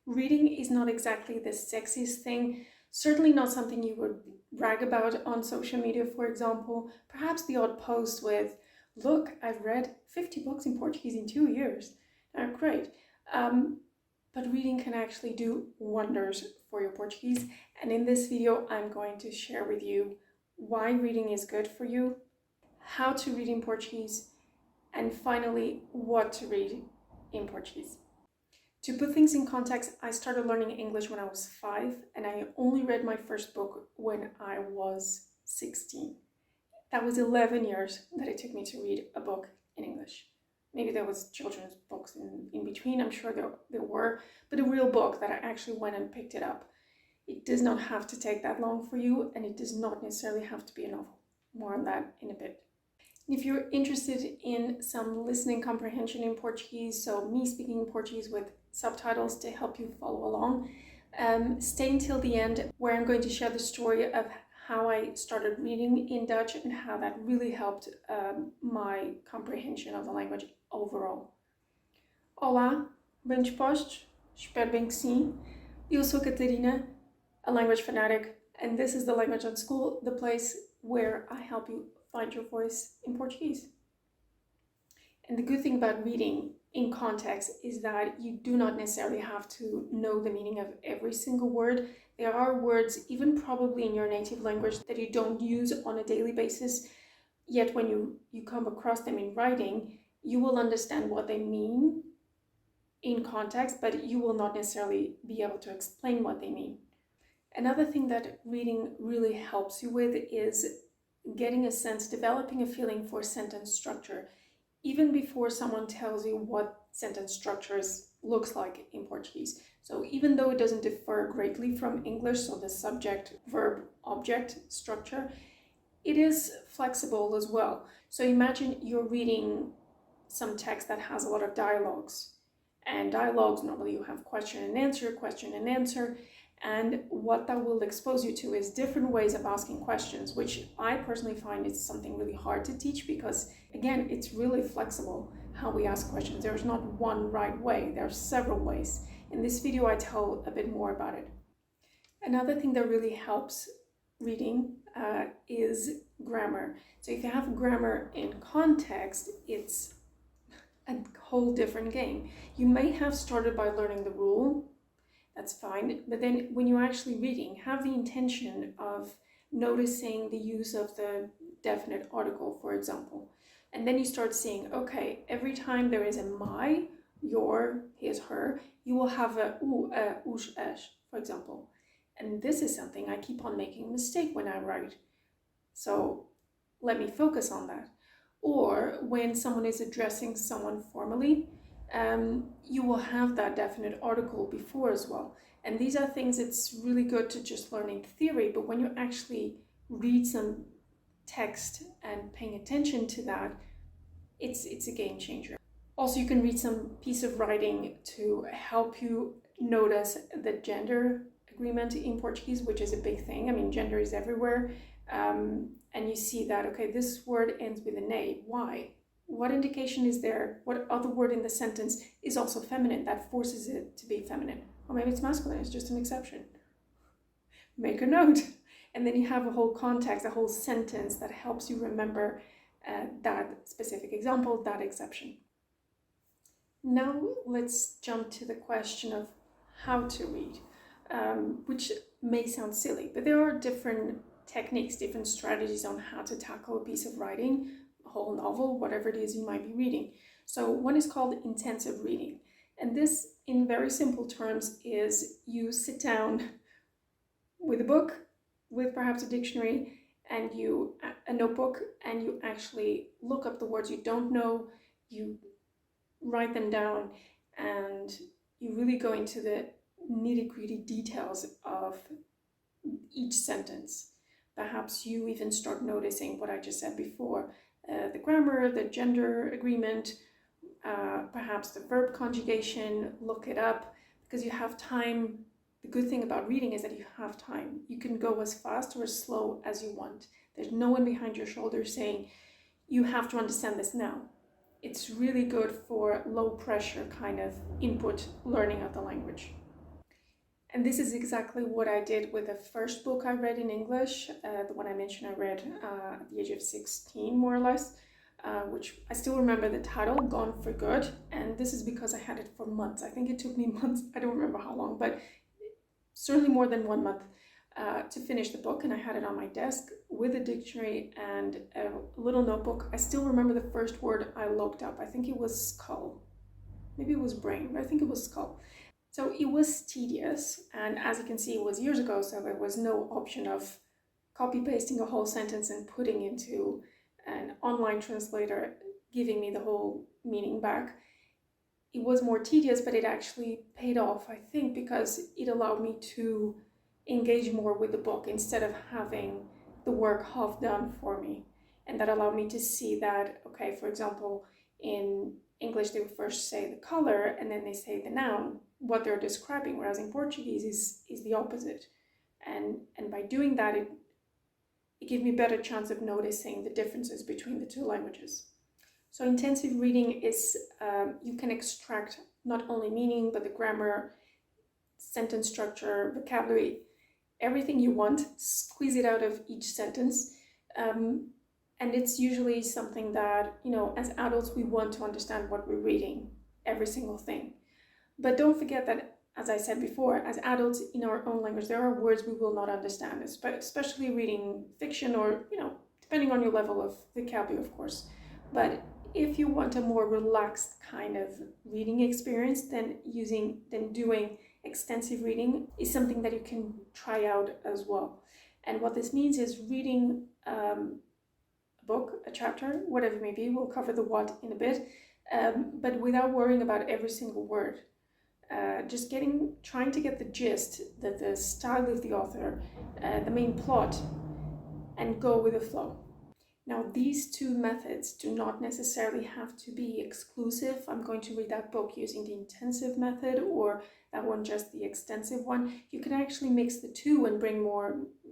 Reading is not exactly the sexiest thing, certainly not something you would brag about on social media, for example. Perhaps the odd post with, look, I've read 50 books in Portuguese in 2 years. Great. But reading can actually do wonders for your Portuguese. And in this video, I'm going to share with you why reading is good for you, how to read in Portuguese, and finally, what to read in Portuguese. To put things in context, I started learning English when I was 5, and I only read my first book when I was 16. That was 11 years that it took me to read a book in English. Maybe there was children's books in between, I'm sure there were, but a real book that I actually went and picked it up. It does not have to take that long for you, and it does not necessarily have to be a novel. More on that in a bit. If you're interested in some listening comprehension in Portuguese, so me speaking Portuguese with subtitles to help you follow along, stay until the end, where I'm going to share the story of how I started reading in Dutch and how that really helped my comprehension of the language overall. Olá, bem dispostos? Espero bem que sim. Eu sou Catarina, a language fanatic, and this is the Language Unschool, the place where I help you find your voice in Portuguese. And the good thing about reading in context is that you do not necessarily have to know the meaning of every single word. There are words, even probably in your native language, that you don't use on a daily basis, yet when you come across them in writing, you will understand what they mean in context, but you will not necessarily be able to explain what they mean. Another thing that reading really helps you with is getting a sense, developing a feeling for sentence structure, even before someone tells you what sentence structures looks like in Portuguese. So even though it doesn't differ greatly from English, so the subject, verb, object structure, it is flexible as well. So imagine you're reading some text that has a lot of dialogues. And dialogues, normally you have question and answer. And what that will expose you to is different ways of asking questions, which I personally find is something really hard to teach because, again, it's really flexible how we ask questions. There's not one right way, there are several ways. In this video, I tell a bit more about it. Another thing that really helps reading is grammar. So if you have grammar in context, it's a whole different game. You may have started by learning the rule. That's fine, but then when you're actually reading, have the intention of noticing the use of the definite article, for example. And then you start seeing, okay, every time there is a my, your, his, her, you will have a u, us, es, for example. And this is something I keep on making a mistake when I write. So let me focus on that. Or when someone is addressing someone formally, you will have that definite article before as well. And these are things it's really good to just learn in theory, but when you actually read some text and paying attention to that, it's a game changer. Also, you can read some piece of writing to help you notice the gender agreement in Portuguese, which is a big thing. I mean, gender is everywhere. And you see that, okay, this word ends with an A. Why? What indication is there? What other word in the sentence is also feminine that forces it to be feminine? Or maybe it's masculine, it's just an exception. Make a note. And then you have a whole context, a whole sentence that helps you remember that specific example, that exception. Now let's jump to the question of how to read, which may sound silly, but there are different techniques, different strategies on how to tackle a piece of writing, a whole novel, whatever it is you might be reading. So one is called intensive reading. And this, in very simple terms, is you sit down with a book, with perhaps a dictionary, and a notebook, and you actually look up the words you don't know, you write them down, and you really go into the nitty-gritty details of each sentence. Perhaps you even start noticing what I just said before, the grammar, the gender agreement, perhaps the verb conjugation, look it up, because you have time. The good thing about reading is that you have time. You can go as fast or as slow as you want. There's no one behind your shoulder saying, you have to understand this now. It's really good for low pressure kind of input learning of the language. And this is exactly what I did with the first book I read in English, the one I mentioned I read at the age of 16, more or less, which I still remember the title, Gone for Good. And this is because I had it for months. I think it took me months, I don't remember how long, but certainly more than 1 month to finish the book. And I had it on my desk with a dictionary and a little notebook. I still remember the first word I looked up. I think it was skull. Maybe it was brain, but I think it was skull. So it was tedious, and as you can see, it was years ago, so there was no option of copy-pasting a whole sentence and putting into an online translator, giving me the whole meaning back. It was more tedious, but it actually paid off, I think, because it allowed me to engage more with the book instead of having the work half done for me. And that allowed me to see that, okay, for example, in English, they would first say the color and then they say the noun, what they're describing, whereas in Portuguese is the opposite. And by doing that, it gave me a better chance of noticing the differences between the two languages. So intensive reading is, you can extract not only meaning, but the grammar, sentence structure, vocabulary, everything you want, squeeze it out of each sentence. And it's usually something that, you know, as adults, we want to understand what we're reading, every single thing. But don't forget that, as I said before, as adults in our own language, there are words we will not understand, especially reading fiction or, you know, depending on your level of vocabulary, of course. But if you want a more relaxed kind of reading experience, then doing extensive reading is something that you can try out as well. And what this means is reading book, a chapter, whatever it may be, we'll cover the what in a bit, but without worrying about every single word. Just trying to get the gist, the style of the author, the main plot, and go with the flow. Now, these two methods do not necessarily have to be exclusive. I'm going to read that book using the intensive method, or that one just the extensive one. You can actually mix the two and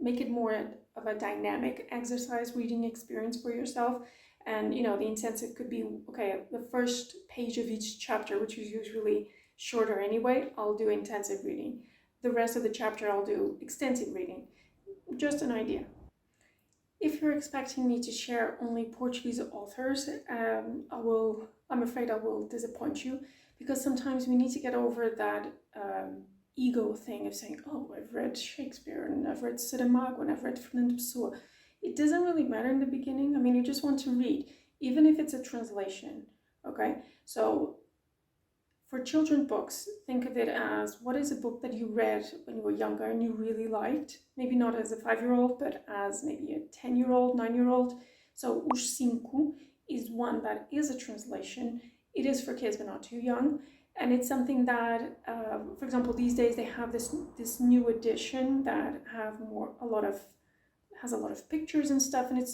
make it more of a dynamic exercise reading experience for yourself. And, you know, the intensive could be, okay, the first page of each chapter, which is usually shorter anyway, I'll do intensive reading. The rest of the chapter, I'll do extensive reading. Just an idea. If you're expecting me to share only Portuguese authors, I'm afraid I will disappoint you, because sometimes we need to get over that ego thing of saying, oh, I've read Shakespeare and I've read Saramago and I've read Fernando Pessoa. It doesn't really matter in the beginning. I mean, you just want to read, even if it's a translation, okay? So for children's books, think of it as, what is a book that you read when you were younger and you really liked? Maybe not as a 5-year-old, but as maybe a 10-year-old, 9-year-old. So Os Cinco is one that is a translation. It is for kids, but not too young. And it's something that, for example, these days they have this new edition that has a lot of pictures and stuff. And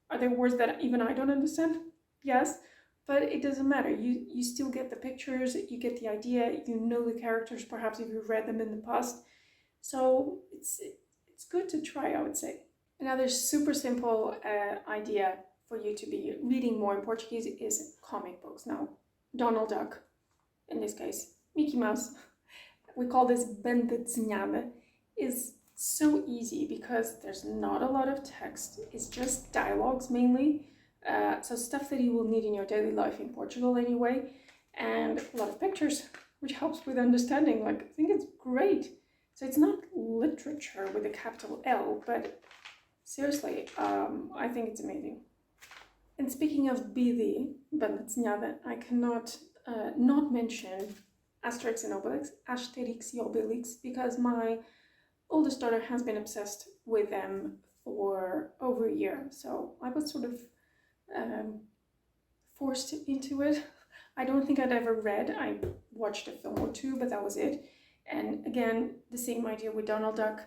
are there words that even I don't understand? Yes. But it doesn't matter. You still get the pictures, you get the idea, you know the characters, perhaps if you've read them in the past. So it's good to try, I would say. Another super simple idea for you to be reading more in Portuguese is comic books. Now, Donald Duck, in this case, Mickey Mouse, we call this banda desenhada, is so easy because there's not a lot of text. It's just dialogues mainly. So stuff that you will need in your daily life in Portugal anyway, and a lot of pictures, which helps with understanding. Like, I think it's great. So it's not literature with a capital L, but seriously, I think it's amazing. And speaking of BD, banda desenhada, I cannot not mention Asterix and Obelix, because my oldest daughter has been obsessed with them for over a year. So I was sort of forced into it. I don't think I'd ever read. I watched a film or two, but that was it. And again, the same idea with Donald Duck.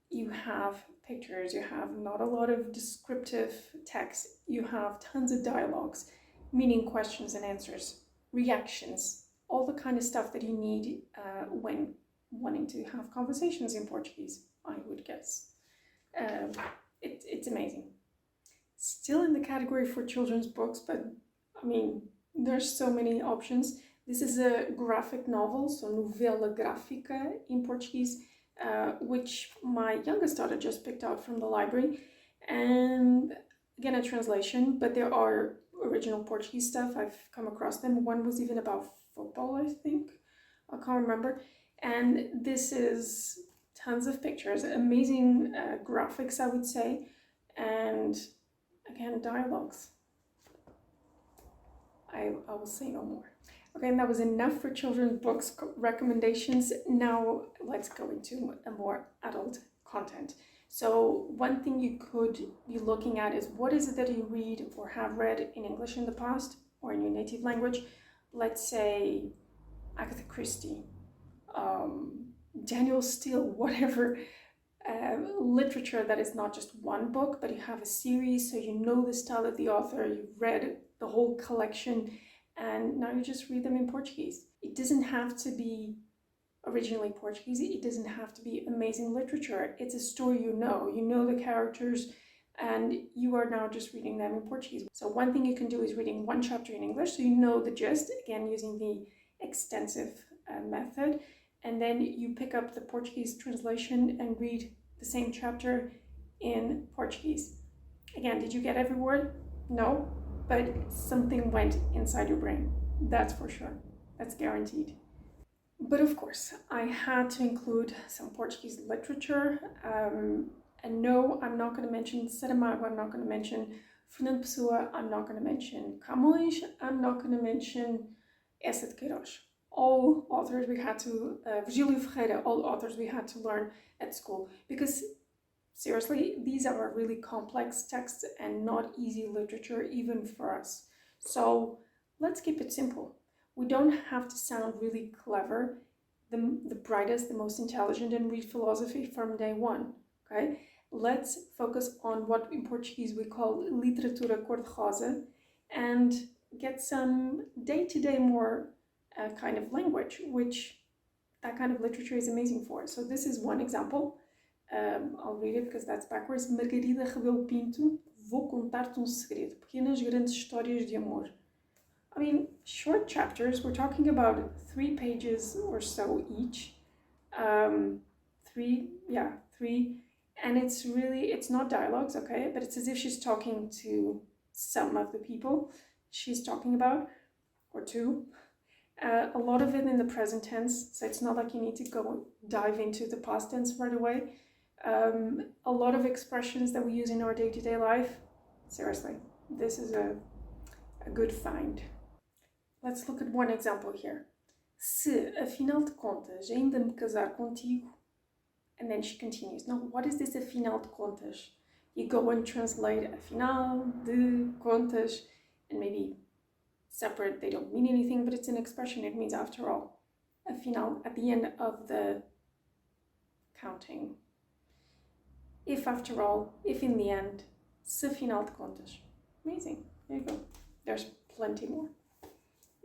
You have pictures, you have not a lot of descriptive text, you have tons of dialogues, meaning questions and answers, reactions, all the kind of stuff that you need when wanting to have conversations in Portuguese, I would guess. It's amazing. Still in the category for children's books, but I mean, there's so many options. This is a graphic novel, so novela gráfica in Portuguese, which my youngest daughter just picked out from the library. And again, a translation, but there are original Portuguese stuff. I've come across them. One was even about football, I think. I can't remember. And this is tons of pictures, amazing graphics, I would say, and again, dialogues. I will say no more. Okay, and that was enough for children's books recommendations. Now let's go into a more adult content. So one thing you could be looking at is what is it that you read or have read in English in the past or in your native language. Let's say Agatha Christie, Daniel Steele, whatever. Literature that is not just one book, but you have a series, so you know the style of the author, you've read the whole collection, and now you just read them in Portuguese. It doesn't have to be originally Portuguese, it doesn't have to be amazing literature. It's a story you know the characters, and you are now just reading them in Portuguese. So one thing you can do is reading one chapter in English, so you know the gist, again using the extensive method, and then you pick up the Portuguese translation and read the same chapter in Portuguese. Again, did you get every word? No, but something went inside your brain. That's for sure. That's guaranteed. But of course, I had to include some Portuguese literature. And no, I'm not going to mention Saramago, I'm not going to mention Fernando Pessoa, I'm not going to mention Camões, I'm not going to mention Essa de Queiroz. All authors we had to, Virgílio Ferreira, all authors we had to learn at school, because seriously, these are really complex texts and not easy literature even for us. So let's keep it simple. We don't have to sound really clever, the brightest, the most intelligent, and read philosophy from day one, okay? Let's focus on what in Portuguese we call literatura cor-de-rosa and get some day-to-day more kind of language, which that kind of literature is amazing for. So this is one example. I'll read it because that's backwards. Margarida Rebelo Pinto, vou contar-te segredo. Pequenas grandes histórias de amor. I mean, short chapters. We're talking about 3 pages or so each. 3. And it's not dialogues, okay? But it's as if she's talking to some of the people she's talking about, or to. A lot of it in the present tense, so it's not like you need to go dive into the past tense right away. A lot of expressions that we use in our day-to-day life. Seriously, this is a good find. Let's look at one example here. Se, afinal de contas, ainda me casar contigo. And then she continues. Now, what is this afinal de contas? You go and translate afinal de contas, and maybe separate, they don't mean anything, but it's an expression, it means after all. Afinal, at the end of the counting. If after all, if in the end, se afinal de contas. Amazing, there you go. There's plenty more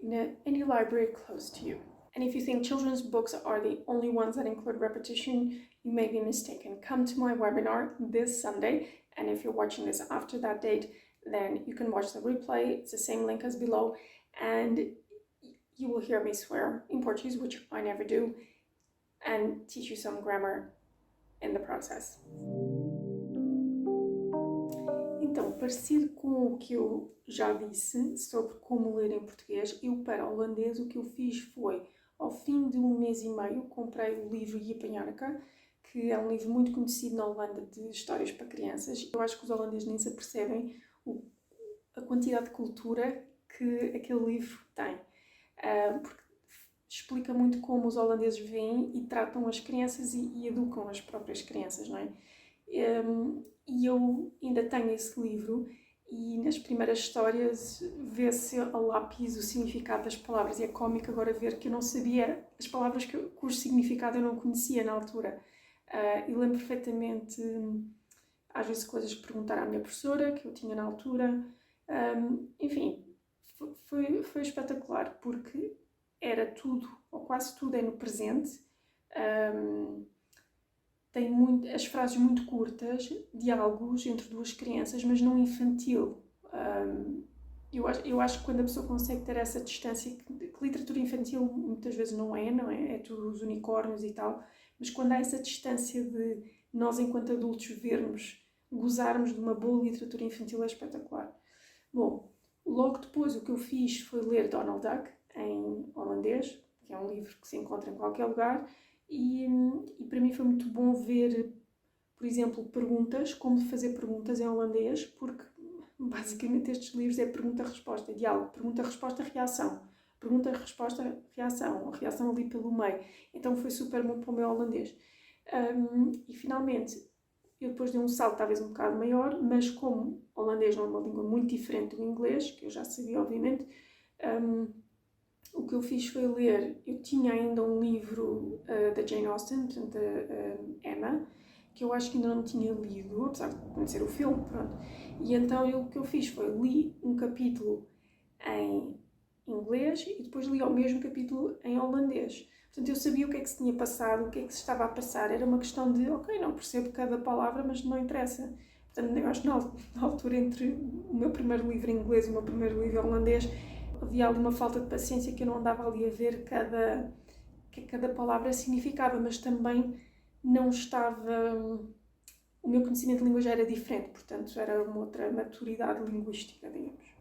in any library close to you. And if you think children's books are the only ones that include repetition, you may be mistaken. Come to my webinar this Sunday, and if you're watching this after that date, then you can watch the replay. It's the same link as below, and you will hear me swear in Portuguese, which I never do, and teach you some grammar in the process. Então, parecido com o que eu já disse sobre como ler em português, eu para holandês o que eu fiz foi, ao fim de 1 mês e meio, comprei o livro Iepanharca, que é um livro muito conhecido na Holanda de histórias para crianças. Eu acho que os holandeses nem se apercebem a quantidade de cultura que aquele livro tem, porque explica muito como os holandeses veem e tratam as crianças e educam as próprias crianças, não é? E eu ainda tenho esse livro e nas primeiras histórias vê-se a lápis o significado das palavras, e é cómico agora ver que eu não sabia as palavras cujo significado eu não conhecia na altura. E lembro perfeitamente, às vezes, coisas que perguntar à minha professora, que eu tinha na altura. Enfim, foi espetacular, porque era tudo, ou quase tudo é no presente. Tem as frases muito curtas, diálogos entre duas crianças, mas não infantil. eu acho que quando a pessoa consegue ter essa distância, que literatura infantil muitas vezes não é? É tudo os unicórnios e tal, mas quando há essa distância de nós, enquanto adultos, vermos, gozarmos de uma boa literatura infantil é espetacular. Bom, logo depois o que eu fiz foi ler Donald Duck, em holandês, que é um livro que se encontra em qualquer lugar, e para mim foi muito bom ver, por exemplo, perguntas, como fazer perguntas em holandês, porque basicamente estes livros é pergunta-resposta, é diálogo, pergunta-resposta-reação, pergunta-resposta-reação, a reação ali pelo meio. Então foi super bom para o meu holandês. E finalmente, eu depois dei um salto talvez um bocado maior, mas como holandês não é uma língua muito diferente do inglês, que eu já sabia obviamente, o que eu fiz foi ler, eu tinha ainda um livro da Jane Austen, portanto, Emma, que eu acho que ainda não tinha lido, apesar de conhecer o filme, pronto. E então o que eu fiz foi li um capítulo em inglês e depois li o mesmo capítulo em holandês. Portanto, eu sabia o que é que se tinha passado, o que é que se estava a passar. Era uma questão de, ok, não percebo cada palavra, mas não interessa. Portanto, eu acho que na altura entre o meu primeiro livro em inglês e o meu primeiro livro em holandês, havia ali uma falta de paciência que eu não andava ali a ver que cada palavra significava, mas também não estava... O meu conhecimento de língua já era diferente, portanto, era uma outra maturidade linguística, digamos.